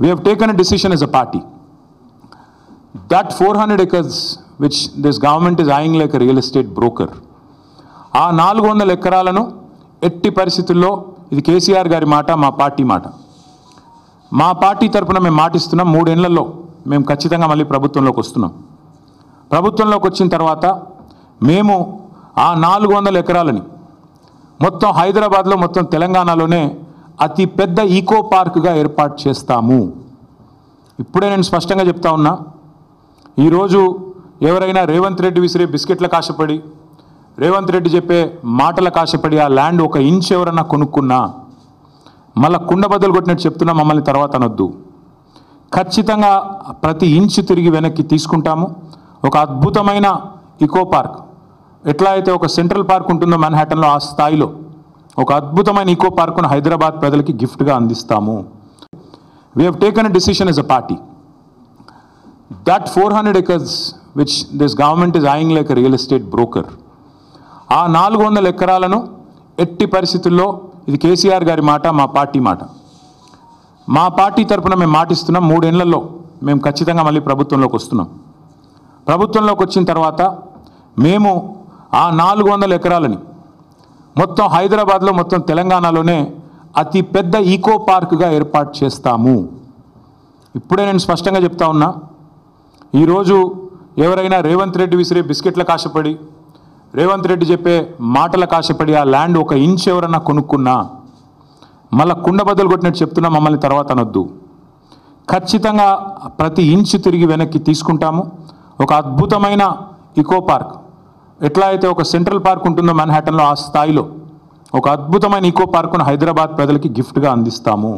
We have taken a decision as a party that 400 acres which this government is eyeing like a real estate broker, ఆ 400 ఎకరాలను ఎట్టి పరిస్థితుల్లో ఇది కేసీఆర్ గారి మాట, మా పార్టీ మాట. మా పార్టీ తరపున మేము మాటిస్తున్నాం, 3 ఏళ్లలో మేము ఖచ్చితంగా మళ్ళీ ప్రభుత్వంలోకి వస్తున్నాం. ప్రభుత్వంలోకి వచ్చిన తర్వాత మేము ఆ 400 ఎకరాలని మొత్తం హైదరాబాద్లో, మొత్తం తెలంగాణలోనే అతి పెద్ద ఈకో పార్క్గా ఏర్పాటు చేస్తాము. ఇప్పుడే నేను స్పష్టంగా చెప్తా ఉన్నా, ఈరోజు ఎవరైనా రేవంత్ రెడ్డి విసిరే బిస్కెట్లకు ఆశపడి, రేవంత్ రెడ్డి చెప్పే మాటలకు ఆశపడి ఆ ల్యాండ్ 1 ఇంచ్ ఎవరన్నా కొనుక్కున్నా మళ్ళీ కుండ బద్దలు కొట్టినట్టు చెప్తున్నా, మమ్మల్ని తర్వాత అనొద్దు. ఖచ్చితంగా ప్రతి ఇంచ్ తిరిగి వెనక్కి తీసుకుంటాము. ఒక అద్భుతమైన ఈకో పార్క్, ఎట్లా అయితే ఒక సెంట్రల్ పార్క్ ఉంటుందో మన్హాటన్లో, ఆ స్థాయిలో ఒక అద్భుతమైన ఈకో పార్కును హైదరాబాద్ ప్రజలకి గిఫ్ట్గా అందిస్తాము. We have taken a decision as a party that 400 acres which this government is eyeing like a real estate broker, ఆ 400 ఎకరాలను ఎట్టి పరిస్థితుల్లో ఇది కేసీఆర్ గారి మాట, మా పార్టీ మాట. మా పార్టీ తరపున మేము మాటిస్తున్నాం, 3 ఏళ్లలో మేము ఖచ్చితంగా మళ్ళీ ప్రభుత్వంలోకి వస్తున్నాం. ప్రభుత్వంలోకి వచ్చిన తర్వాత మేము ఆ 400 ఎకరాలని మొత్తం హైదరాబాద్లో, మొత్తం తెలంగాణలోనే అతి పెద్ద ఈకో పార్క్గా ఏర్పాటు చేస్తాము. ఇప్పుడే నేను స్పష్టంగా చెప్తా ఉన్నా, ఈరోజు ఎవరైనా రేవంత్ రెడ్డి విసిరే బిస్కెట్లకు ఆశపడి, రేవంత్ రెడ్డి చెప్పే మాటలకు ఆశపడి ఆ ల్యాండ్ 1 ఇంచ్ ఎవరన్నా కొనుక్కున్నా మళ్ళీ కుండ బద్దలు కొట్టినట్టు చెప్తున్నా, మమ్మల్ని తర్వాత అనొద్దు. ఖచ్చితంగా ప్రతి ఇంచ్ తిరిగి వెనక్కి తీసుకుంటాము. ఒక అద్భుతమైన ఈకో పార్క్, ఎట్లా అయితే ఒక సెంట్రల్ పార్క్ ఉంటుందో మన్హాటన్లో, ఆ స్థాయిలో ఒక అద్భుతమైన ఈకో పార్కును హైదరాబాద్ ప్రజలకి గిఫ్ట్గా అందిస్తాము.